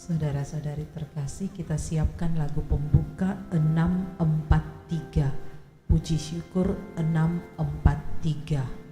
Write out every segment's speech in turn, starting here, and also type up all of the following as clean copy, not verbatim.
Saudara-saudari terkasih, kita siapkan lagu pembuka 643. Puji syukur 643.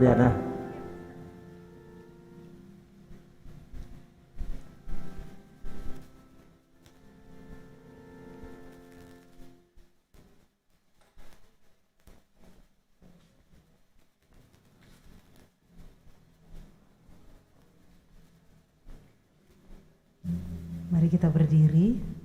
Diana. Mari kita berdiri.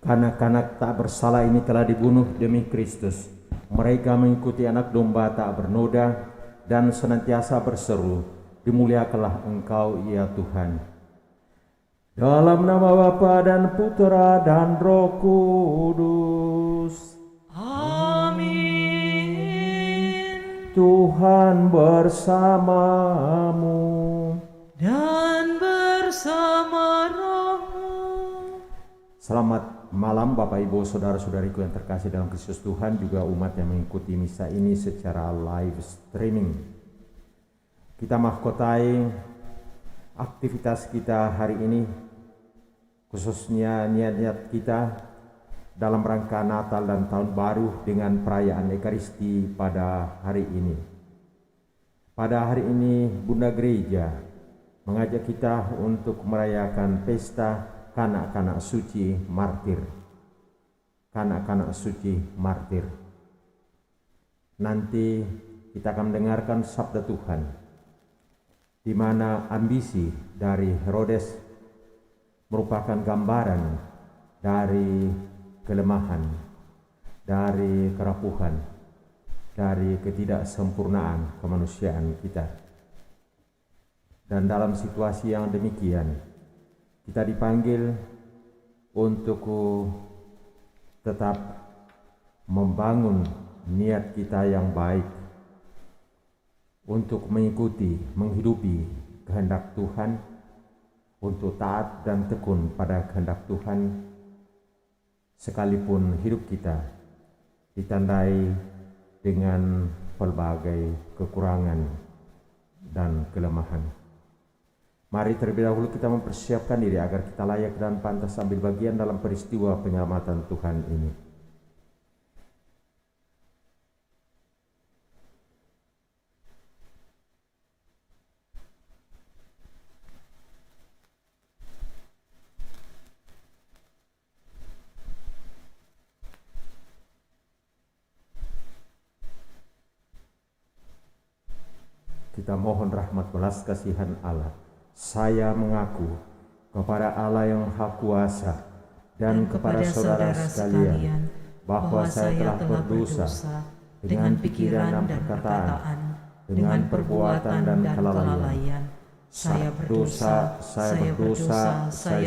Anak-anak tak bersalah ini telah dibunuh demi Kristus. Mereka mengikuti anak domba tak bernoda dan senantiasa berseru, "Dimuliakanlah Engkau, ya Tuhan." Dalam nama Bapa dan Putera dan Roh Kudus. Amin. Tuhan bersamamu dan bersama rohmu. Selamat malam Bapak Ibu Saudara-saudariku yang terkasih dalam Kristus Tuhan, juga umat yang mengikuti misa ini secara live streaming. Kita mahkotai aktivitas kita hari ini, khususnya niat-niat kita dalam rangka Natal dan Tahun Baru dengan perayaan Ekaristi pada hari ini. Pada hari ini Bunda Gereja mengajak kita untuk merayakan pesta kanak-kanak suci martir. Kanak-kanak suci martir. Nanti kita akan mendengarkan sabda Tuhan, di mana ambisi dari Herodes merupakan gambaran dari kelemahan, dari kerapuhan, dari ketidaksempurnaan kemanusiaan kita. Dan dalam situasi yang demikian, kita dipanggil untuk tetap membangun niat kita yang baik untuk mengikuti, menghidupi kehendak Tuhan, untuk taat dan tekun pada kehendak Tuhan, sekalipun hidup kita ditandai dengan pelbagai kekurangan dan kelemahan. Mari terlebih dahulu kita mempersiapkan diri agar kita layak dan pantas ambil bagian dalam peristiwa penyelamatan Tuhan ini. kita mohon rahmat belas kasihan Allah. Saya mengaku kepada Allah yang Maha Kuasa dan kepada saudara sekalian bahwa saya telah berdosa dengan pikiran dan perkataan, dengan perbuatan dan kelalaian. Saya berdosa, saya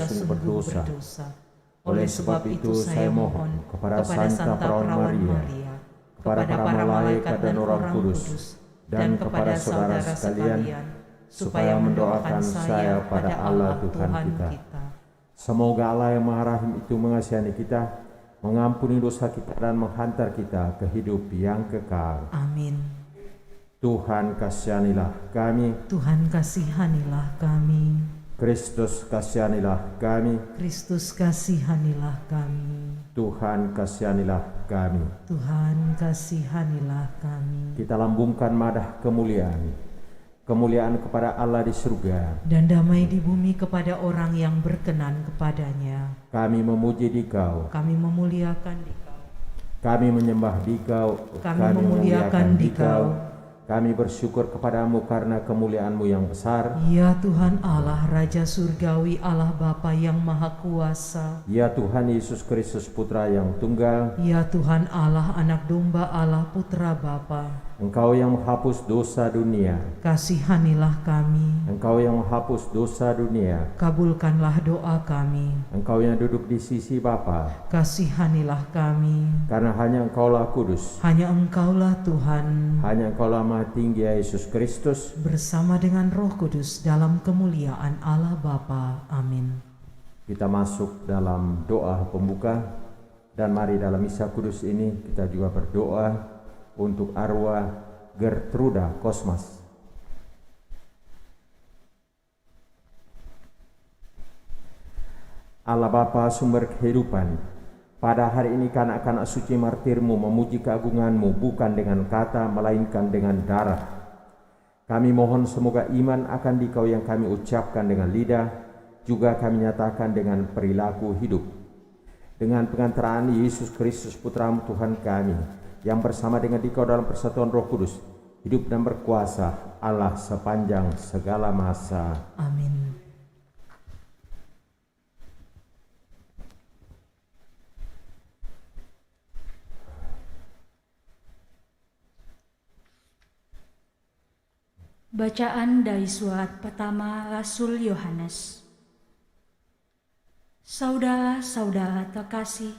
sungguh berdosa. Oleh sebab itu saya mohon kepada Santa Perawan Maria, kepada para malaikat dan orang kudus, dan kepada saudara sekalian, supaya mendoakan saya pada Allah Tuhan kita. Semoga Allah yang Maha Rahim itu mengasihani kita, mengampuni dosa kita dan menghantar kita ke hidup yang kekal. Amin. Tuhan kasihanilah kami. Tuhan kasihanilah kami. Kristus kasihanilah kami. Kristus kasihanilah kami. Tuhan kasihanilah kami. Tuhan kasihanilah kami. Kita lambungkan madah kemuliaan. Kemuliaan kepada Allah di surga. Dan damai di bumi kepada orang yang berkenan kepadanya. Kami memuji Dikau. Kami memuliakan Dikau. Kami menyembah Dikau. Kami memuliakan Dikau. Kami bersyukur kepadamu karena kemuliaan-Mu yang besar. Ya Tuhan Allah, Raja Surgawi, Allah Bapa yang Maha Kuasa. Ya Tuhan Yesus Kristus Putra yang tunggal. Ya Tuhan Allah, Anak Domba Allah, Putra Bapa. Engkau yang menghapus dosa dunia. Kasihanilah kami. Engkau yang menghapus dosa dunia. Kabulkanlah doa kami. Engkau yang duduk di sisi Bapa. Kasihanilah kami. Karena hanya Engkaulah kudus. Hanya Engkaulah Tuhan. Hanya Engkaulah Maha Tinggi ya Yesus Kristus. Bersama dengan Roh Kudus dalam kemuliaan Allah Bapa. Amin. Kita masuk dalam doa pembuka. Dan mari dalam misa kudus ini kita juga berdoa untuk arwah Gertruda Kosmas. Allah Bapa sumber kehidupan, pada hari ini kanak-kanak suci martir-Mu memuji keagungan-Mu bukan dengan kata melainkan dengan darah. Kami mohon semoga iman akan Dikau yang kami ucapkan dengan lidah juga kami nyatakan dengan perilaku hidup. Dengan pengantaraan Yesus Kristus Putra-Mu Tuhan kami, yang bersama dengan Dikau dalam persatuan Roh Kudus, hidup dan berkuasa Allah sepanjang segala masa. Amin. Bacaan dari surat pertama Rasul Yohanes. Saudara-saudara terkasih,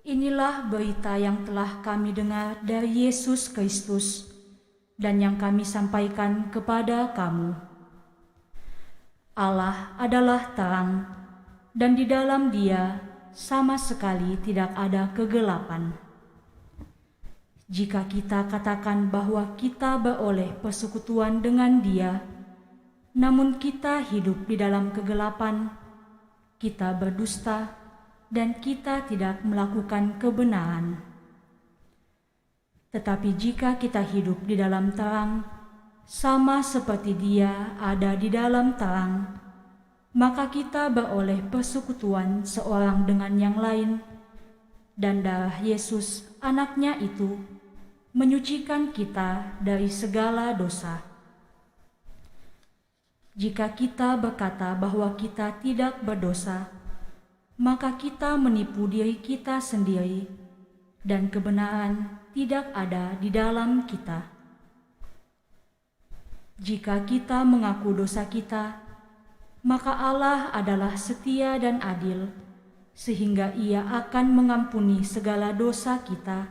inilah berita yang telah kami dengar dari Yesus Kristus dan yang kami sampaikan kepada kamu. Allah adalah terang, dan di dalam Dia sama sekali tidak ada kegelapan. Jika kita katakan bahwa kita beroleh persekutuan dengan Dia, namun kita hidup di dalam kegelapan, kita berdusta dan kita tidak melakukan kebenaran. Tetapi jika kita hidup di dalam terang, sama seperti Dia ada di dalam terang, maka kita beroleh persekutuan seorang dengan yang lain, dan darah Yesus, Anak-Nya itu, menyucikan kita dari segala dosa. Jika kita berkata bahwa kita tidak berdosa, maka kita menipu diri kita sendiri, dan kebenaran tidak ada di dalam kita. Jika kita mengaku dosa kita, maka Allah adalah setia dan adil, sehingga Ia akan mengampuni segala dosa kita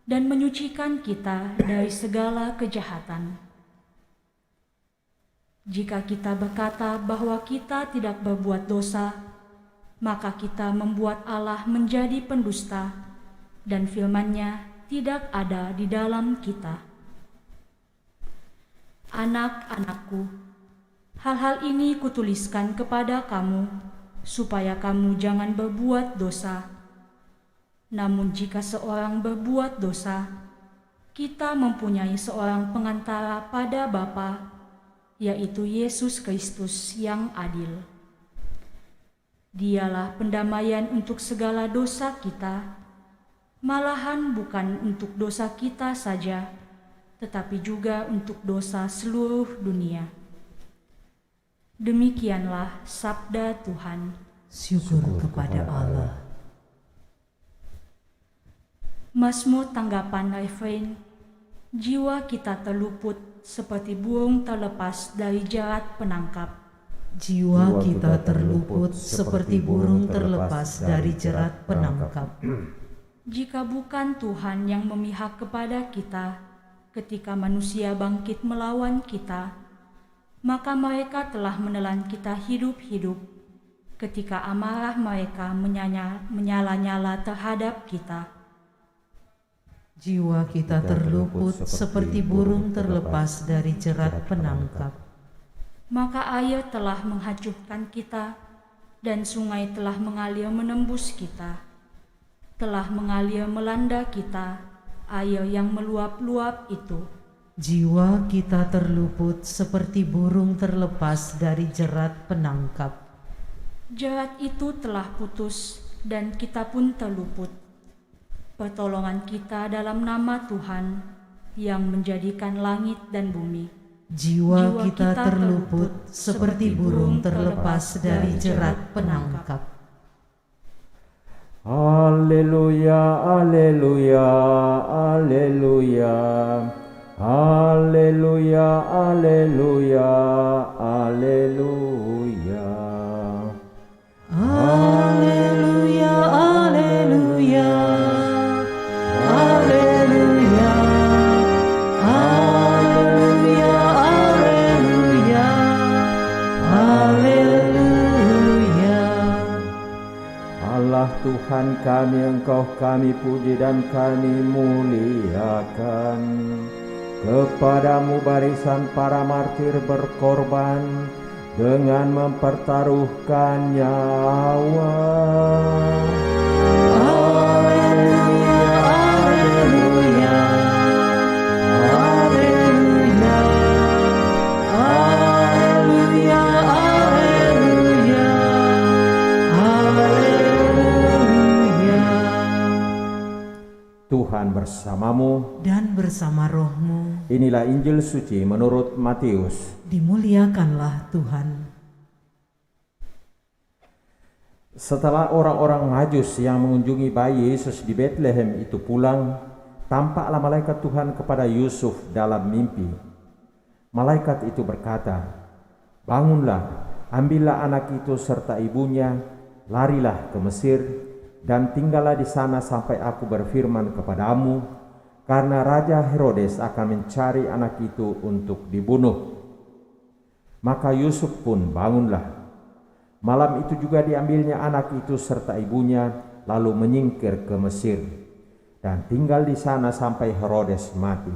dan menyucikan kita dari segala kejahatan. Jika kita berkata bahwa kita tidak berbuat dosa, maka kita membuat Allah menjadi pendusta, dan firman-Nya tidak ada di dalam kita. Anak-anakku, hal-hal ini kutuliskan kepada kamu, supaya kamu jangan berbuat dosa. Namun jika seorang berbuat dosa, kita mempunyai seorang pengantara pada Bapa, yaitu Yesus Kristus yang adil. Dialah pendamaian untuk segala dosa kita, malahan bukan untuk dosa kita saja, tetapi juga untuk dosa seluruh dunia. Demikianlah sabda Tuhan. Syukur kepada Allah. Mazmur tanggapan refrein, jiwa kita terluput seperti burung terlepas dari jerat penangkap. Jiwa kita terluput seperti burung terlepas dari jerat penangkap. Jika bukan Tuhan yang memihak kepada kita ketika manusia bangkit melawan kita, maka mereka telah menelan kita hidup-hidup ketika amarah mereka menyala-nyala terhadap kita. Jiwa kita terluput seperti burung terlepas dari jerat penangkap. Maka air telah menghanyutkan kita, dan sungai telah mengalir menembus kita. Telah mengalir melanda kita, air yang meluap-luap itu. Jiwa kita terluput seperti burung terlepas dari jerat penangkap. Jerat itu telah putus, dan kita pun terluput. Pertolongan kita dalam nama Tuhan yang menjadikan langit dan bumi. Jiwa kita terluput seperti burung terlepas dari jerat penangkap. Haleluya, haleluya, haleluya. Haleluya, haleluya, haleluya. Haleluya, haleluya. Haleluya. Haleluya, haleluya. Haleluya. Allah Tuhan kami, Engkau kami puji dan kami muliakan. Kepadamu barisan para martir berkorban dengan mempertaruhkan nyawa. Haleluya, haleluya. Haleluya. Haleluya, haleluya. Haleluya. Tuhan bersamamu Dan bersama rohmu. Inilah Injil suci menurut Matius. Dimuliakanlah Tuhan. Setelah orang-orang Majus yang mengunjungi bayi Yesus di Betlehem itu pulang, tampaklah malaikat Tuhan kepada Yusuf dalam mimpi. Malaikat itu berkata, "Bangunlah, ambillah anak itu serta ibunya, larilah ke Mesir, dan tinggallah di sana sampai aku berfirman kepadamu, karena Raja Herodes akan mencari anak itu untuk dibunuh." Maka Yusuf pun bangunlah. Malam itu juga diambilnya anak itu serta ibunya, lalu menyingkir ke Mesir, dan tinggal di sana sampai Herodes mati.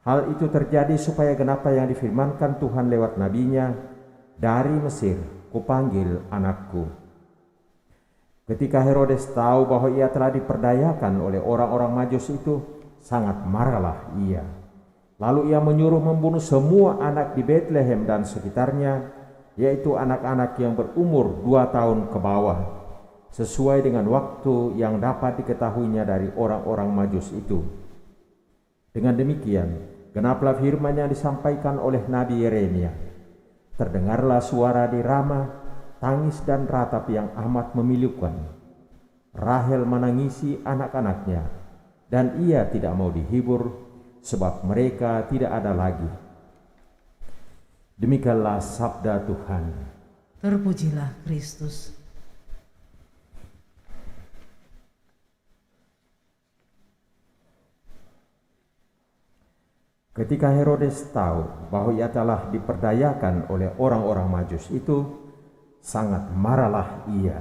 Hal itu terjadi supaya genap yang difirmankan Tuhan lewat nabinya, "Dari Mesir kupanggil anakku." Ketika Herodes tahu bahwa ia telah diperdayakan oleh orang-orang Majus itu, sangat marahlah ia. Lalu ia menyuruh membunuh semua anak di Betlehem dan sekitarnya, yaitu anak-anak yang berumur 2 tahun ke bawah, sesuai dengan waktu yang dapat diketahuinya dari orang-orang Majus itu. Dengan demikian, genaplah firman yang disampaikan oleh Nabi Yeremia. Terdengarlah suara di Rama, tangis dan ratap yang amat memilukan. Rahel menangisi anak-anaknya, dan ia tidak mau dihibur, sebab mereka tidak ada lagi. Demikianlah sabda Tuhan. Terpujilah Kristus. Ketika Herodes tahu bahwa ia telah diperdayakan oleh orang-orang Majus itu, sangat marahlah ia.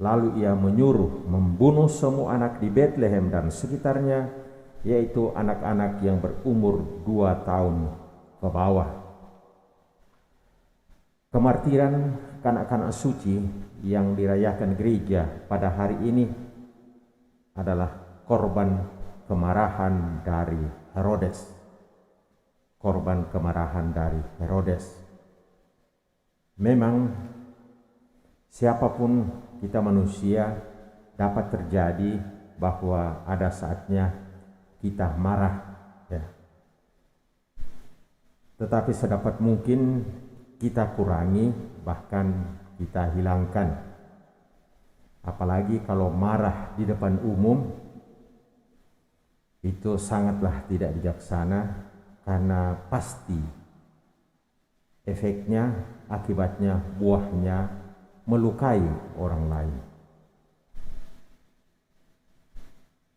Lalu ia menyuruh membunuh semua anak di Betlehem dan sekitarnya, yaitu anak-anak yang berumur 2 tahun ke bawah. Kemartiran kanak-kanak suci yang dirayakan gereja pada hari ini adalah korban kemarahan dari Herodes. Korban kemarahan dari Herodes. Memang siapapun kita manusia dapat terjadi bahwa ada saatnya kita marah, ya. tetapi sedapat mungkin kita kurangi, bahkan kita hilangkan. Apalagi kalau marah di depan umum, itu sangatlah tidak bijaksana, karena pasti efeknya, akibatnya, buahnya melukai orang lain.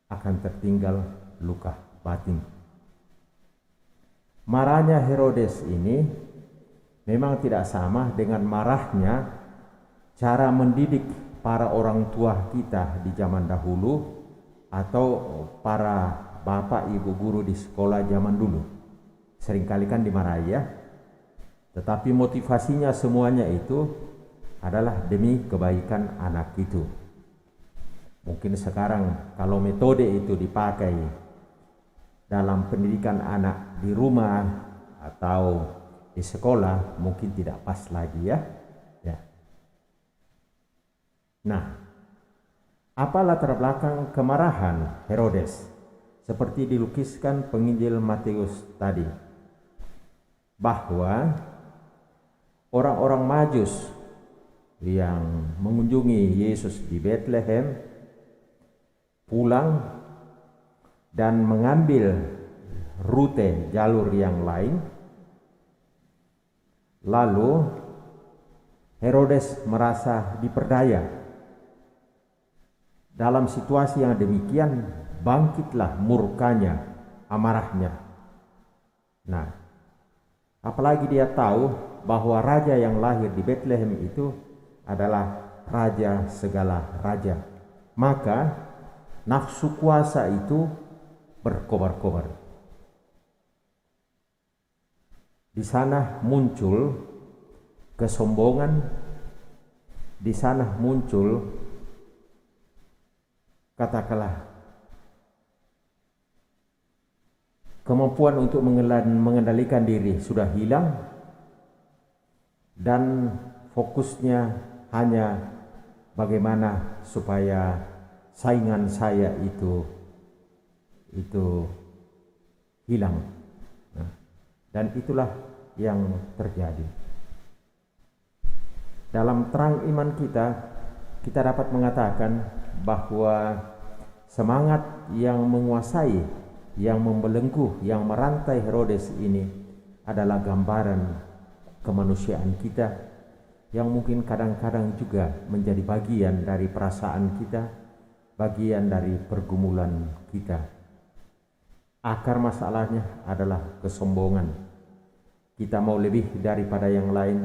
Akan tertinggal luka batin. Marahnya Herodes ini memang tidak sama dengan marahnya cara mendidik para orang tua kita di zaman dahulu atau para bapak ibu guru di sekolah zaman dulu. Seringkali kan dimarahi ya. Tetapi motivasinya semuanya itu adalah demi kebaikan anak itu. Mungkin sekarang kalau metode itu dipakai dalam pendidikan anak di rumah atau di sekolah, mungkin tidak pas lagi ya. Nah, apa latar belakang kemarahan Herodes? Seperti dilukiskan penginjil Matius tadi, bahwa orang-orang Majus yang mengunjungi Yesus di Bethlehem pulang dan mengambil rute jalur yang lain. Lalu Herodes merasa diperdaya. Dalam situasi yang demikian, bangkitlah murkanya, amarahnya. Nah, apalagi dia tahu bahwa raja yang lahir di Bethlehem itu adalah raja segala raja. Maka nafsu kuasa itu berkobar-kobar. Di sana muncul kesombongan, di sana muncul katakanlah kemampuan untuk mengendalikan diri sudah hilang, dan fokusnya hanya bagaimana supaya saingan saya itu hilang. Nah, dan itulah yang terjadi. Dalam terang iman kita dapat mengatakan bahwa semangat yang menguasai, yang membelenggu, yang merantai Herodes ini adalah gambaran kemanusiaan kita, yang mungkin kadang-kadang juga menjadi bagian dari perasaan kita, bagian dari pergumulan kita. Akar masalahnya adalah kesombongan. Kita mau lebih daripada yang lain,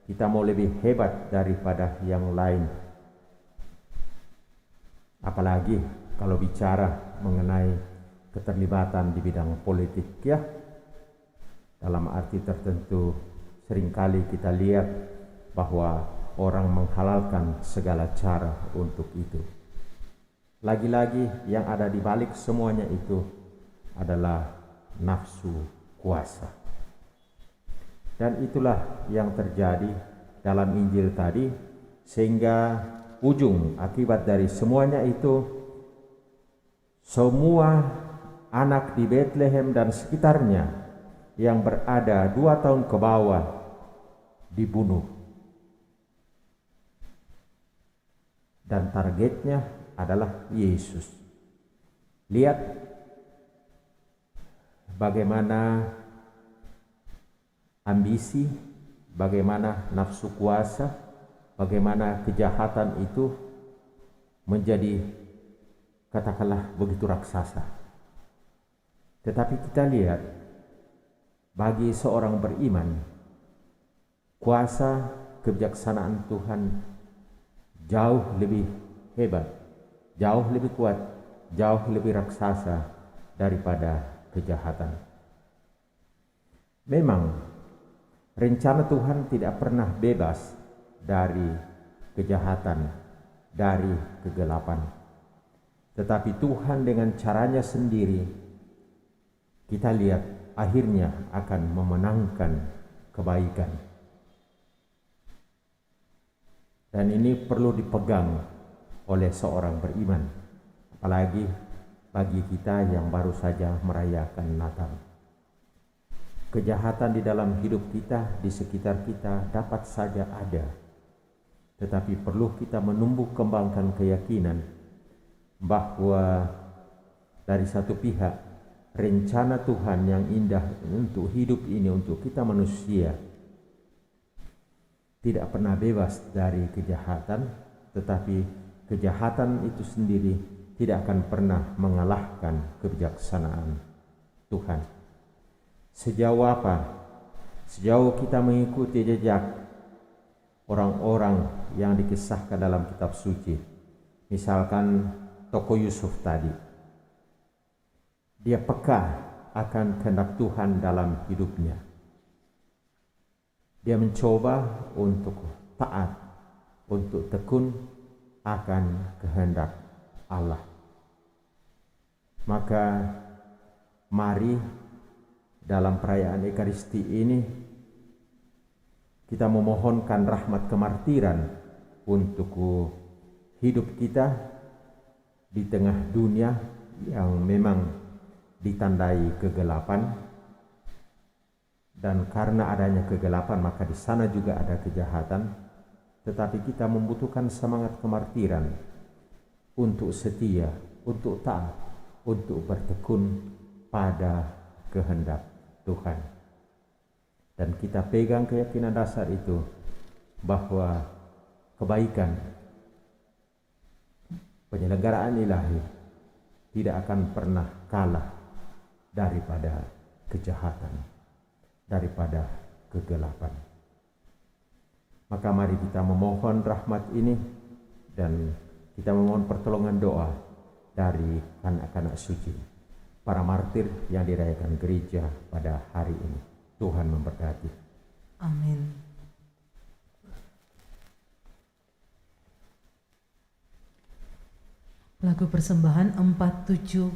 kita mau lebih hebat daripada yang lain. Apalagi kalau bicara mengenai keterlibatan di bidang politik ya. Dalam arti tertentu seringkali kita lihat bahwa orang menghalalkan segala cara untuk itu. Lagi-lagi yang ada di balik semuanya itu adalah nafsu kuasa. Dan itulah yang terjadi dalam Injil tadi, sehingga ujung akibat dari semuanya itu, semua anak di Bethlehem dan sekitarnya yang berada 2 tahun ke bawah dibunuh. Dan targetnya adalah Yesus. Lihat bagaimana ambisi, bagaimana nafsu kuasa, bagaimana kejahatan itu menjadi katakanlah begitu raksasa. Tetapi kita lihat, bagi seorang beriman, kuasa kebijaksanaan Tuhan jauh lebih hebat, jauh lebih kuat, jauh lebih raksasa daripada kejahatan. Memang rencana Tuhan tidak pernah bebas dari kejahatan, dari kegelapan. Tetapi Tuhan dengan caranya sendiri, kita lihat akhirnya akan memenangkan kebaikan. Dan ini perlu dipegang oleh seorang beriman, apalagi bagi kita yang baru saja merayakan Natal. Kejahatan di dalam hidup kita, di sekitar kita dapat saja ada. Tetapi perlu kita menumbuh kembangkan keyakinan bahwa dari satu pihak rencana Tuhan yang indah untuk hidup ini, untuk kita manusia, tidak pernah bebas dari kejahatan, tetapi kejahatan itu sendiri tidak akan pernah mengalahkan kebijaksanaan Tuhan. Sejauh apa? Sejauh kita mengikuti jejak orang-orang yang dikisahkan dalam kitab suci. Misalkan tokoh Yusuf tadi. Dia peka akan kehendak Tuhan dalam hidupnya. Dia mencoba untuk taat, untuk tekun akan kehendak Allah. Maka mari dalam perayaan Ekaristi ini kita memohonkan rahmat kemartiran untuk hidup kita di tengah dunia yang memang ditandai kegelapan, dan karena adanya kegelapan maka di sana juga ada kejahatan, tetapi kita membutuhkan semangat kemartiran untuk setia, untuk taat, untuk bertekun pada kehendak Tuhan. Dan kita pegang keyakinan dasar itu bahwa kebaikan, penyelenggaraan ilahi tidak akan pernah kalah daripada kejahatan, daripada kegelapan. Maka mari kita memohon rahmat ini dan kita memohon pertolongan doa dari anak-anak suci, para martir yang dirayakan gereja pada hari ini. Tuhan memberkati. Amin. Lagu persembahan 470.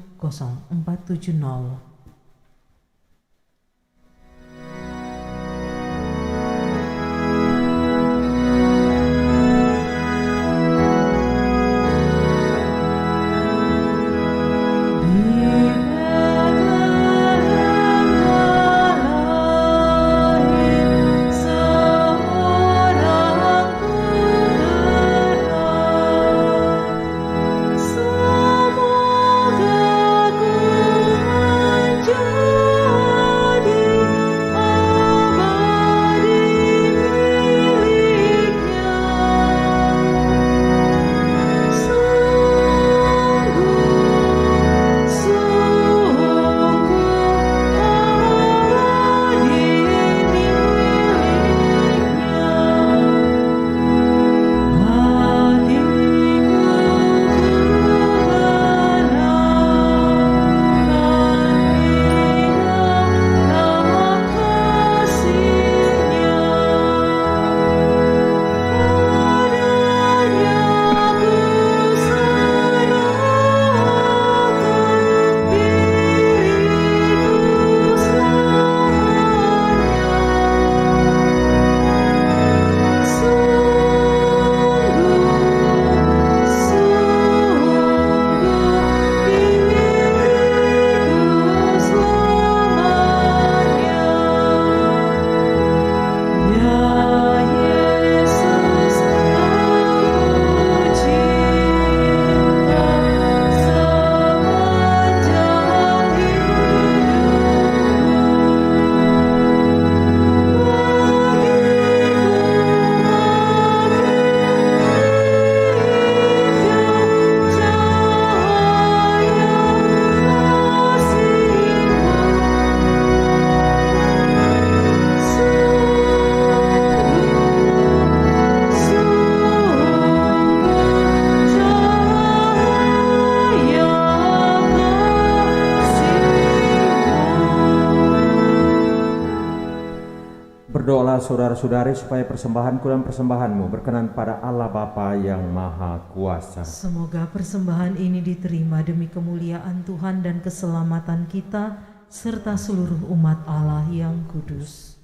Berdoalah saudara-saudari supaya persembahanku dan persembahanmu berkenan pada Allah Bapa yang Maha Kuasa. Semoga persembahan ini diterima demi kemuliaan Tuhan dan keselamatan kita serta seluruh umat Allah yang kudus.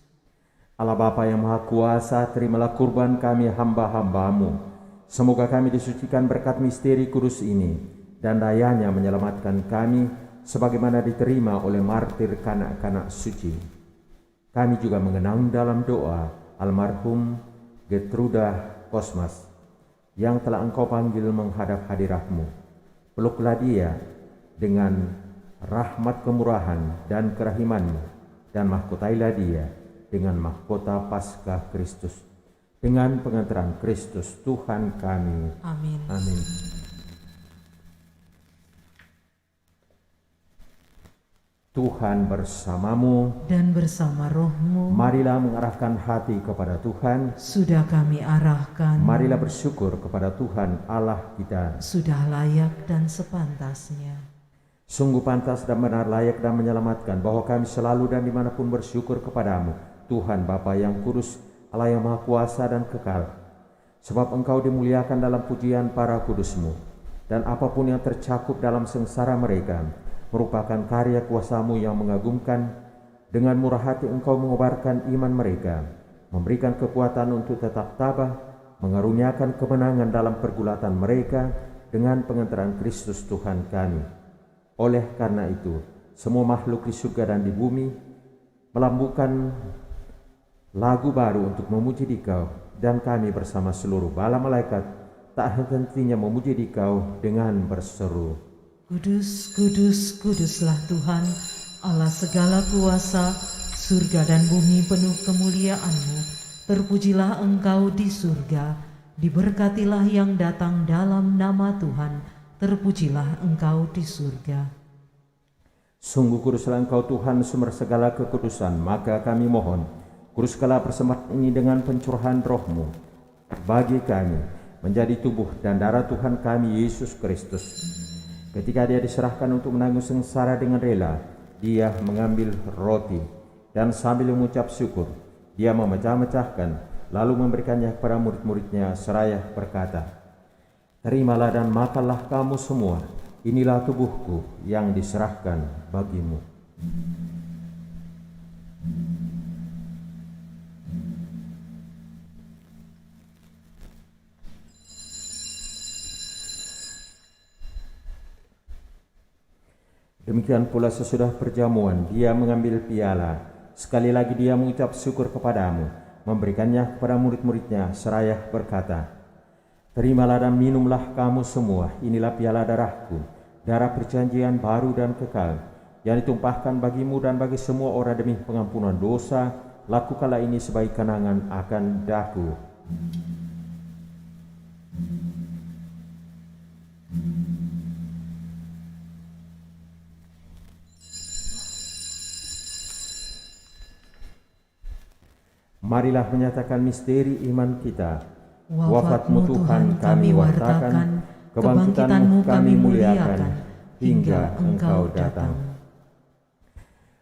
Allah Bapa yang Maha Kuasa, terimalah kurban kami hamba-hambamu. Semoga kami disucikan berkat misteri kudus ini dan dayanya menyelamatkan kami sebagaimana diterima oleh martir kanak-kanak suci. Kami juga mengenang dalam doa almarhum Gertruda Kosmas yang telah Engkau panggil menghadap hadirat-Mu. Peluklah dia dengan rahmat kemurahan dan kerahiman-Mu, dan mahkotailah dia dengan mahkota Paskah Kristus, dengan pengantaran Kristus Tuhan kami. Amin. Amin. Tuhan bersamamu, Dan bersama rohmu, marilah mengarahkan hati kepada Tuhan. sudah kami arahkan, Marilah bersyukur kepada Tuhan Allah kita. sudah layak dan sepantasnya. Sungguh pantas dan benar, layak dan menyelamatkan bahwa kami selalu dan dimanapun bersyukur kepadamu, Tuhan Bapa yang kudus, Allah yang maha kuasa dan kekal. Sebab Engkau dimuliakan dalam pujian para kudus-Mu, dan apapun yang tercakup dalam sengsara mereka merupakan karya kuasa-Mu yang mengagumkan. Dengan murah hati Engkau mengobarkan iman mereka, memberikan kekuatan untuk tetap tabah, mengaruniakan kemenangan dalam pergulatan mereka dengan pengantaran Kristus Tuhan kami. Oleh karena itu, semua makhluk di surga dan di bumi melambungkan lagu baru untuk memuji Dikau, dan kami bersama seluruh bala malaikat tak henti-hentinya memuji Dikau dengan berseru, Kudus, kudus, kuduslah Tuhan, Allah segala kuasa, surga dan bumi penuh kemuliaan-Mu. Terpujilah Engkau di surga, diberkatilah yang datang dalam nama Tuhan, terpujilah Engkau di surga. Sungguh kuduslah Engkau Tuhan, sumber segala kekudusan. Maka kami mohon, kuduskanlah persembahan ini dengan pencurahan roh-Mu bagi kami, menjadi tubuh dan darah Tuhan kami Yesus Kristus. Ketika dia diserahkan untuk menanggung sengsara dengan rela, dia mengambil roti dan sambil mengucap syukur, dia memecah-mecahkan, lalu memberikannya kepada murid-muridnya seraya berkata, "Terimalah dan makanlah kamu semua, inilah tubuhku yang diserahkan bagimu." Demikian pula sesudah perjamuan, dia mengambil piala. Sekali lagi dia mengucap syukur kepadamu, memberikannya kepada murid-muridnya seraya berkata, "Terimalah dan minumlah kamu semua, inilah piala darahku, darah perjanjian baru dan kekal, yang ditumpahkan bagimu dan bagi semua orang demi pengampunan dosa. Lakukanlah ini sebagai kenangan akan daku." Marilah menyatakan misteri iman kita. Wafat-Mu Tuhan kami wartakan, kebangkitan-Mu kami muliakan, hingga Engkau datang.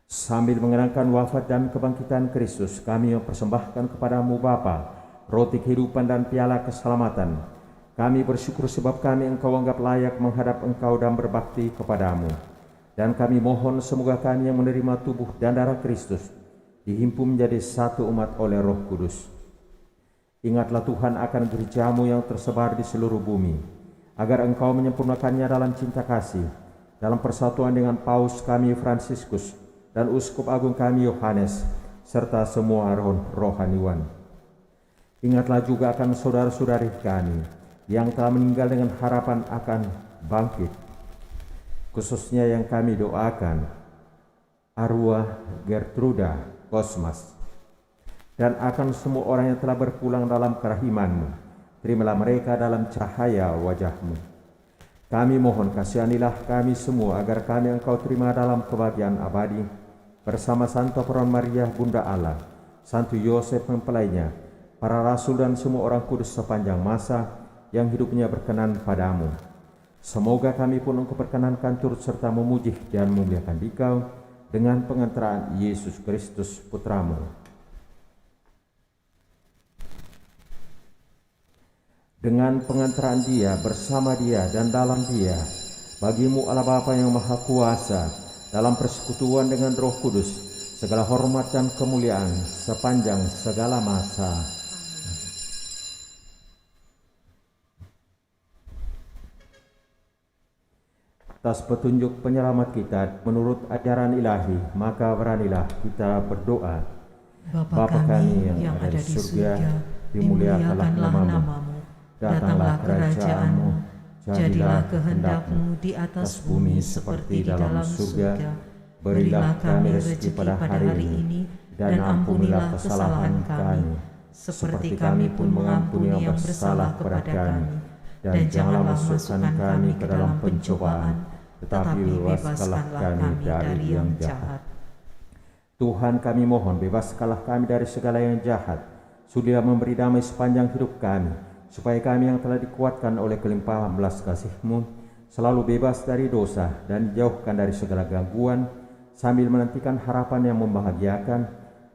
Sambil mengenangkan wafat dan kebangkitan Kristus, kami mempersembahkan kepadamu Bapa, roti kehidupan dan piala keselamatan. Kami bersyukur sebab kami Engkau anggap layak menghadap Engkau dan berbakti kepadamu. Dan kami mohon semoga kami yang menerima tubuh dan darah Kristus dihimpun menjadi satu umat oleh Roh Kudus. Ingatlah Tuhan akan gereja-Mu yang tersebar di seluruh bumi, agar Engkau menyempurnakannya dalam cinta kasih, dalam persatuan dengan Paus kami Fransiskus dan Uskup Agung kami Yohanes, serta semua rohaniwan. Ingatlah juga akan saudara-saudari kami yang telah meninggal dengan harapan akan bangkit, khususnya yang kami doakan, arwah Gertruda Kosmas, dan akan semua orang yang telah berpulang dalam kerahiman-Mu. Terimalah mereka dalam cahaya wajah-Mu. Kami mohon kasihanilah kami semua agar kami Engkau terima dalam kebahagiaan abadi bersama Santa Peron Maria Bunda Allah, Santo Yosef mempelainya, para rasul dan semua orang kudus sepanjang masa yang hidupnya berkenan padamu. Semoga kami pun Engkau perkenankan turut serta memuji dan memuliakan Dikau dengan pengantaran Yesus Kristus Putra-Mu. Dengan pengantaran Dia, bersama Dia, dan dalam Dia, bagi-Mu Allah Bapa yang Maha Kuasa, dalam persekutuan dengan Roh Kudus, segala hormat dan kemuliaan sepanjang segala masa. Atas petunjuk penyelamat kita menurut ajaran ilahi, maka beranilah kita berdoa. Bapa kami yang ada di surga, dimuliakanlah namamu, datanglah kerajaan-Mu, jadilah kehendak-Mu di atas bumi seperti di dalam surga. Berilah kami rezeki pada hari ini, dan ampunilah kesalahan kami, seperti kami pun mengampuni yang bersalah kepada kami. Dan janganlah masukkan kami ke dalam pencobaan, tetapi bebaskanlah kami dari yang jahat. Tuhan kami mohon, bebaskanlah kami dari segala yang jahat. Sudilah memberi damai sepanjang hidup kami, supaya kami yang telah dikuatkan oleh kelimpahan belas kasih-Mu selalu bebas dari dosa dan dijauhkan dari segala gangguan, sambil menantikan harapan yang membahagiakan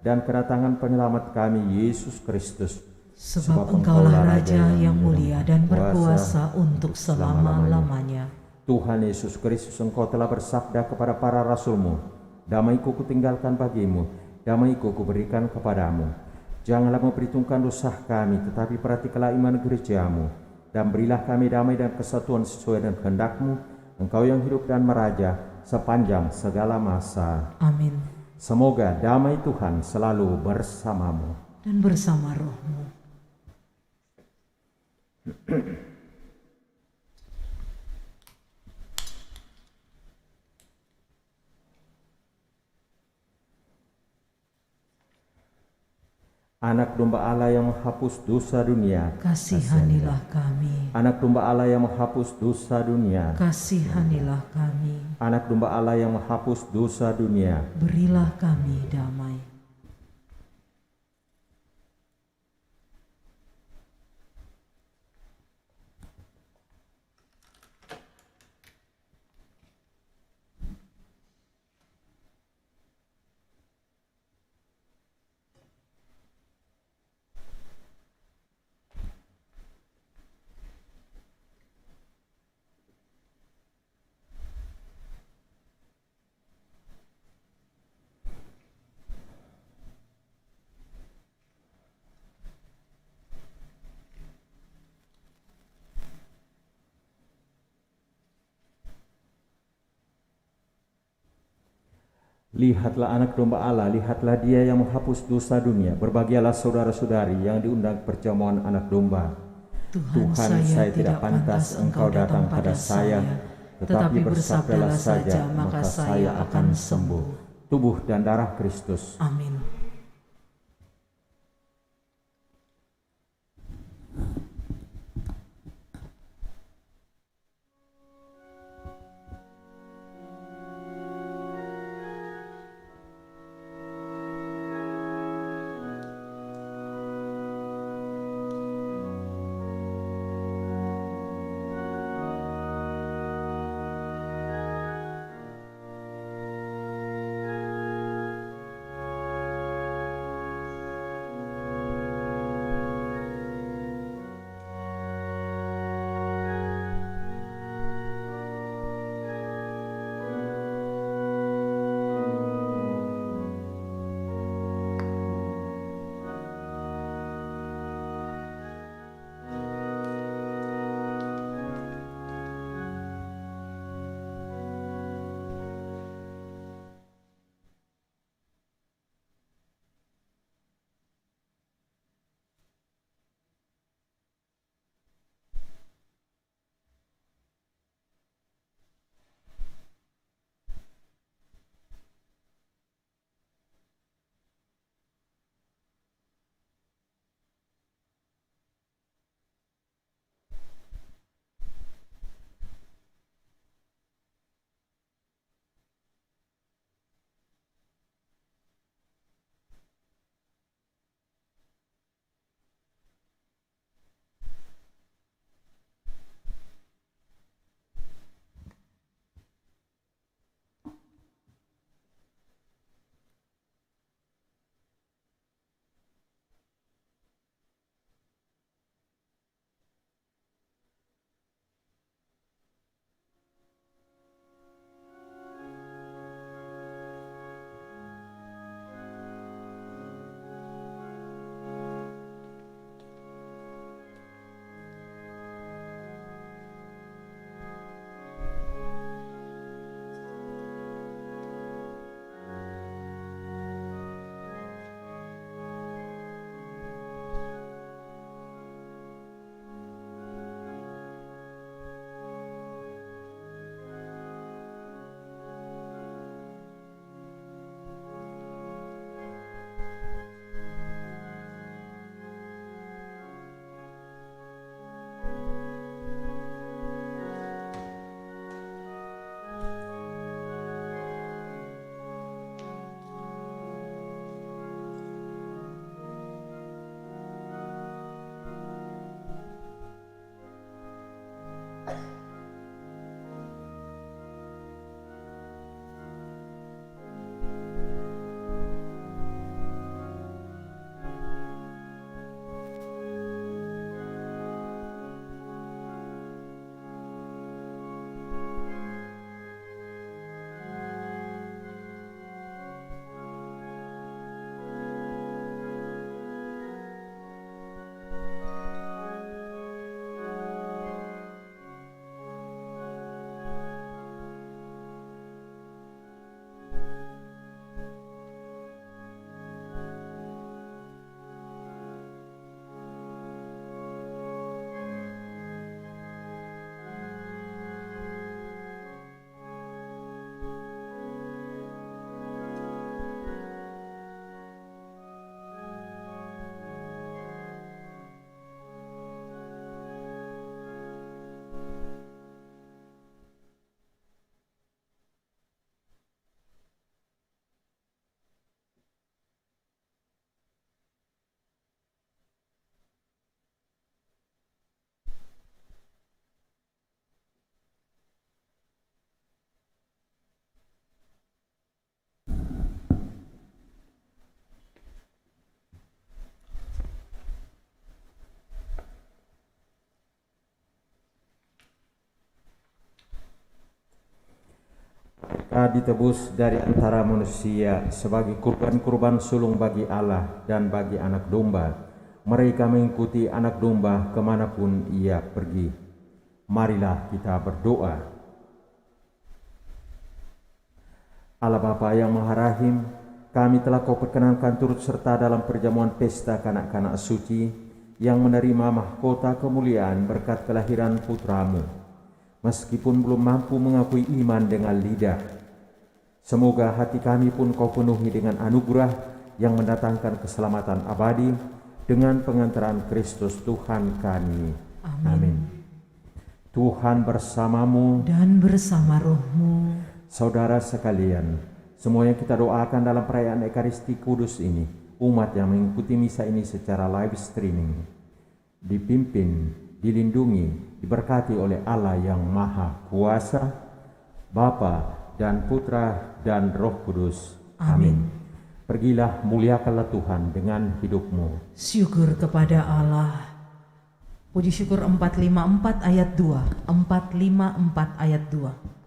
dan kedatangan penyelamat kami, Yesus Kristus. Sebab Engkaulah Raja yang mulia dan berkuasa untuk selama-lamanya. Tuhan Yesus Kristus, Engkau telah bersabda kepada para rasul-Mu, damai-Ku kutinggalkan bagimu, damai-Ku kuberikan kepadamu. Janganlah memperhitungkan dosa kami, tetapi perhatikanlah iman gereja-Mu, dan berilah kami damai dan kesatuan sesuai dengan kehendak-Mu, Engkau yang hidup dan meraja sepanjang segala masa. Amin. Semoga damai Tuhan selalu bersamamu. Dan bersama roh-Mu. Anak domba Allah yang menghapus dosa dunia, Kasihanilah kami. Anak domba Allah yang menghapus dosa dunia, Kasihanilah kami. Anak domba Allah yang menghapus dosa dunia, Berilah kami damai. Lihatlah anak domba Allah, lihatlah Dia yang menghapus dosa dunia. Berbahagialah saudara-saudari yang diundang perjamuan anak domba. Tuhan, saya tidak pantas Engkau datang pada saya, tetapi bersabdalah saja, maka saya akan sembuh. Tubuh dan darah Kristus. Amin. telah ditebus dari antara manusia sebagai kurban-kurban sulung bagi Allah dan bagi anak domba. Mereka mengikuti anak domba kemanapun ia pergi. Marilah kita berdoa. Allah Bapa yang Maha Rahim, kami telah Kau perkenankan turut serta dalam perjamuan pesta kanak-kanak suci yang menerima mahkota kemuliaan berkat kelahiran putramu. Meskipun belum mampu mengakui iman dengan lidah, semoga hati kami pun Kau penuhi dengan anugerah yang mendatangkan keselamatan abadi dengan pengantaran Kristus Tuhan kami. Amin. Tuhan bersamamu Dan bersama rohmu. Saudara sekalian, semuanya kita doakan dalam perayaan Ekaristi Kudus ini, umat yang mengikuti misa ini secara live streaming, dipimpin, dilindungi, diberkati oleh Allah yang Maha Kuasa, Bapa dan Putra dan Roh Kudus. Amin. Pergilah, muliakanlah Tuhan dengan hidupmu. Syukur kepada Allah. Puji syukur 454 ayat 2. 454 ayat 2.